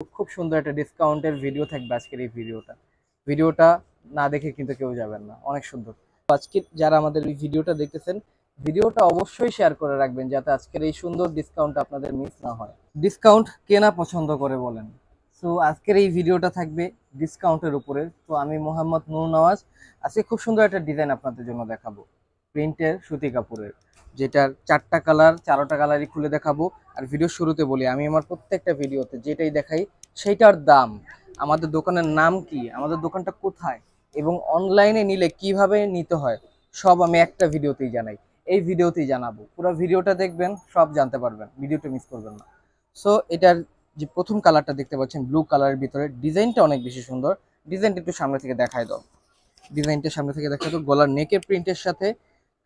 খুব সুন্দর একটা ডিসকাউন্টের ভিডিও থাকবে আজকের এই ভিডিওটা না দেখে কিন্তু কেউ যাবেন না, অনেক সুন্দর। তো আজকে যারা আমাদের এই ভিডিওটা দেখতেছেন, ভিডিওটা অবশ্যই শেয়ার করে রাখবেন যাতে আজকের এই সুন্দর ডিসকাউন্ট আপনাদের মিস না হয়। ডিসকাউন্ট কেনা পছন্দ করে বলেন। সো আজকের এই ভিডিওটা থাকবে ডিসকাউন্টের উপরে। তো আমি মোহাম্মদ নূর নওয়াজ আজকে খুব সুন্দর একটা ডিজাইন আপনাদের জন্য দেখাবো, প্রিন্টের সুতি কাপড়ের, যেটার চারটা কালার, চারোটা কালারই খুলে দেখাবো। আর ভিডিও শুরুতে বলি, আমি আমার প্রত্যেকটা ভিডিওতে যেটাই দেখাই সেইটার দাম, আমাদের দোকানের নাম কি, আমাদের দোকানটা কোথায় এবং অনলাইনে নিলে কিভাবে নিতে হয়, সব আমি একটা ভিডিওতেই জানাই। এই ভিডিওতেই জানাবো, পুরো ভিডিওটা দেখবেন, সব জানতে পারবেন, ভিডিওটা মিস করবেন না। সো এটার যে প্রথম কালারটা দেখতে পাচ্ছেন ব্লু কালারের ভিতরে, ডিজাইনটা অনেক বেশি সুন্দর। ডিজাইনটা একটু সামনে থেকে দেখায় দাও, ডিজাইনটা সামনে থেকে দেখায় দাও। গলার নেকের প্রিন্টের সাথে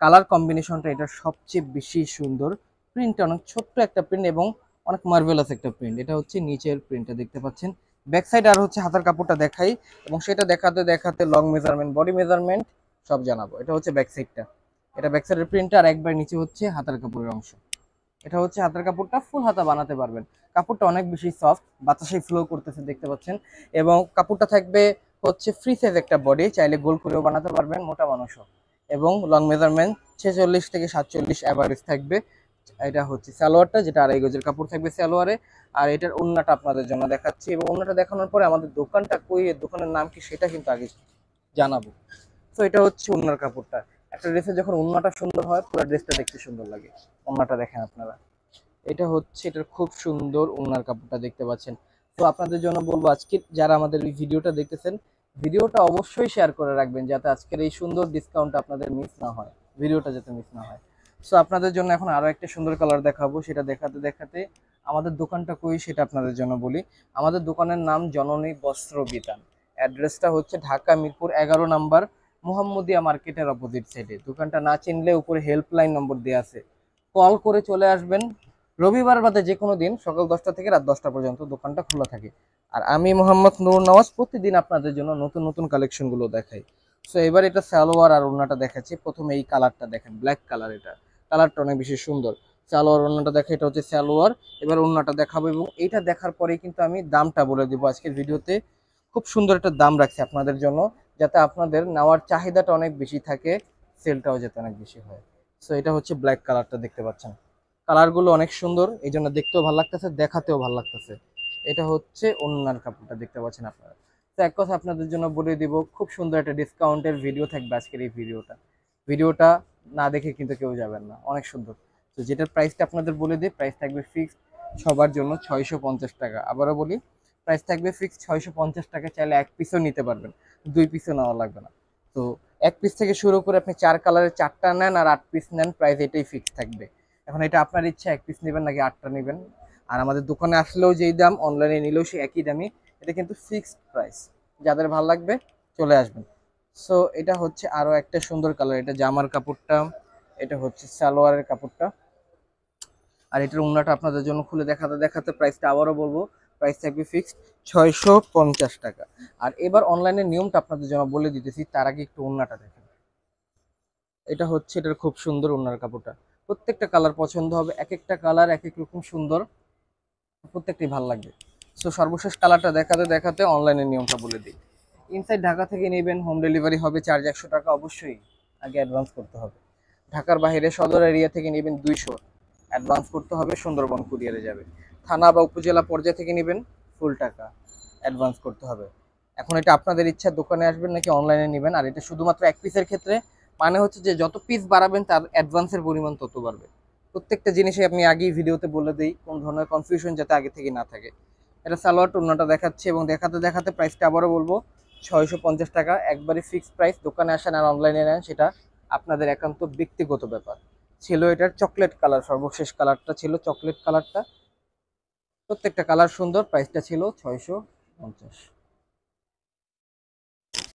কালার কম্বিনেশনটা এটা সবচেয়ে বেশি সুন্দর। প্রিন্টটা অনেক ছোট্ট একটা প্রিন্ট এবং অনেক মার্ভেলাস একটা প্রিন্ট। এটা হচ্ছে নিচের প্রিন্টটা দেখতে পাচ্ছেন। ব্যাক সাইড আর হচ্ছে হাতার কাপড়টা দেখাই এবং সেটা দেখাতে দেখাতে লং মেজারমেন্ট, বডি মেজারমেন্ট সব জানাবো। এটা হচ্ছে ব্যাক সাইডটা, এটা ব্যাক সাইডের প্রিন্টটা। আর একবার নিচে হচ্ছে হাতার কাপড়ের অংশ। এটা হচ্ছে হাতার কাপড়টা, ফুল হাতা বানাতে পারবেন। কাপড়টা অনেক বেশি সফট, বাতাসে ফ্লো করতেছে দেখতে পাচ্ছেন। এবং কাপড়টা থাকবে হচ্ছে ফ্রি সাইজ একটা বডি, চাইলে গোল করেও বানাতে পারবেন, মোটা মানুষও। এবং লং মেজারমেন্ট 46 থেকে 47 অ্যাভারেজ থাকবে। এটা হচ্ছে সালোয়ারটা, যেটা আড়াই গজের কাপড় থাকবে সালোয়ারে। আর এটার ওড়নাটা আপনাদের জন্য দেখাচ্ছি এবং ওড়নাটা দেখানোর পরে আমাদের দোকানটা কই, দোকানের নাম কি সেটা কিন্তু আগে জানাবো। তো এটা হচ্ছে ওড়নার কাপড়টা। একটা ড্রেসে যখন ওড়নাটা সুন্দর হয়, পুরো ড্রেসটা দেখতে সুন্দর লাগে। ওড়নাটা দেখেন আপনারা, এটা হচ্ছে এটার খুব সুন্দর ওড়নার কাপড়টা দেখতে পাচ্ছেন। তো আপনাদের জন্য বলবো, আজকে যারা আমাদের এই ভিডিওটা দেখতেছেন, ভিডিওটা অবশ্যই শেয়ার করে রাখবেন যাতে আজকের এই সুন্দর ডিসকাউন্ট আপনাদের মিস না হয়, ভিডিওটা যাতে মিস না হয়। সো আপনাদের জন্য এখন আরো একটা সুন্দর কালার দেখাবো, সেটা দেখাতে দেখাতে আমাদের দোকানটা কই সেটা আপনাদের জন্য বলি। আমাদের দোকানের নাম জননী বস্ত্র বিতান। অ্যাড্রেসটা হচ্ছে ঢাকা মিরপুর 11 নাম্বার, মোহাম্মদিয়া মার্কেটের অপোজিট সাইডে। দোকানটা না চিনলে উপরে হেল্পলাইন নম্বর দেওয়া আছে, কল করে চলে আসবেন। রবিবার বাদে যে কোনো দিন সকাল 10টা থেকে রাত 10টা পর্যন্ত দোকানটা খোলা থাকে। আর আমি মোহাম্মদ নূর নওয়াজ প্রতিদিন আপনাদের জন্য নতুন নতুন কালেকশনগুলো দেখাই। সো এবার এটা সালোয়ার আর ওড়নাটা দেখাচ্ছি। প্রথমে এই কালারটা দেখেন, ব্ল্যাক কালার, এটা কালারটা অনেক বেশি সুন্দর। সালোয়ার ওড়নাটা দেখে, এটা হচ্ছে সালোয়ার। এবার ওড়নাটা দেখাবো এবং এইটা দেখার পরেই কিন্তু আমি দামটা বলে দিব। আজকের ভিডিওতে খুব সুন্দর একটা দাম রাখছি আপনাদের জন্য, যাতে আপনাদের নেওয়ার চাহিদাটা অনেক বেশি থাকে, সেলটাও যাতে অনেক বেশি হয়। সো এটা হচ্ছে ব্ল্যাক কালারটা দেখতে পাচ্ছেন। কালারগুলো অনেক সুন্দর, এই জন্য দেখতেও ভালো লাগতেছে, দেখাতেও ভালো লাগতেছে। এটা হচ্ছে ওড়নার কাপড়টা দেখতে পাচ্ছেন আপনারা। তো এক কথা আপনাদের জন্য বলে দিব, খুব সুন্দর একটা ডিসকাউন্টের ভিডিও থাকবে আজকের এই ভিডিওটা না দেখে কিন্তু কেউ যাবেন না, অনেক সুন্দর। তো যেটার প্রাইসটা আপনাদের বলে দিই, প্রাইস থাকবে ফিক্সড সবার জন্য 650 টাকা। আবারও বলি, প্রাইস থাকবে ফিক্সড 650 টাকা। চাইলে এক পিসও নিতে পারবেন, দুই পিসও নেওয়া লাগবে না। তো এক পিস থেকে শুরু করে আপনি 4 কালারের 4টা নেন আর 8 পিস নেন, প্রাইস এটাই ফিক্সড থাকবে। এখন এটা আপনার ইচ্ছা, এক পিস নেবেন নাকি 8টা নেবেন। আর আমাদের দোকানে আসলেও যেই দাম, অনলাইনে নিলেও সেই একই দামই। এটা কিন্তু ফিক্সড প্রাইস, যাদের ভালো লাগবে চলে আসবেন। সো এটা হচ্ছে আরো একটা সুন্দর কালার, এটা জামার কাপড়টা, এটা হচ্ছে সালোয়ারের কাপড়টা। আর এটার ওড়নাটা আপনাদের জন্য খুলে দেখাতে দেখাতে প্রাইসটা আবারও বলবো, প্রাইস থাকবে ফিক্সড 650 টাকা। আর এবার অনলাইনের নিয়মটা আপনাদের জন্য বলে দিতেছি, তার আগে একটু ওড়নাটা দেখেন। এটা হচ্ছে এটার খুব সুন্দর ওড়নার কাপড়টা। প্রত্যেকটা কালার পছন্দ হবে, এক একটা কালার এক এক রকম সুন্দর, প্রত্যেকটাই ভালো লাগবে। সো সর্বশেষ কালারটা দেখাতে দেখাতে অনলাইনের নিয়মটা বলে দিই। ইনসাইড ঢাকা থেকে নেবেন, হোম ডেলিভারি হবে, চার্জ 100 টাকা, অবশ্যই আগে অ্যাডভান্স করতে হবে। ঢাকার বাইরে সদর এরিয়া থেকে নেবেন 200 অ্যাডভান্স করতে হবে, সুন্দরবন কুরিয়ারে যাবে। থানা বা উপজেলা পর্যায়ে থেকে নেবেন ফুল টাকা অ্যাডভান্স করতে হবে। এখন এটা আপনাদের ইচ্ছা, দোকানে আসবেন নাকি অনলাইনে নেবেন। আর এটা শুধুমাত্র এক পিসের ক্ষেত্রে, মানে হচ্ছে যে যত পিস বাড়াবেন তার অ্যাডভান্সের পরিমাণ তত বাড়বে। প্রত্যেকটা জিনিসে আমি আগেই ভিডিওতে বলে দিই, কোন ধরনের কনফিউশন যাতে আগে থেকে না থাকে। এটা সালোয়ার ওড়নাটা দেখাচ্ছি এবং দেখাতে দেখাতে প্রাইসটা আবারও বলবো, 650 টাকা একবারে ফিক্সড প্রাইস। দোকানে আসেন আর অনলাইনে নেন, সেটা আপনাদের একান্ত ব্যক্তিগত ব্যাপার। ছিল এটার চকলেট কালার, সর্বশেষ কালারটা ছিল চকলেট কালারটা। প্রত্যেকটা কালার সুন্দর, প্রাইসটা ছিল 650।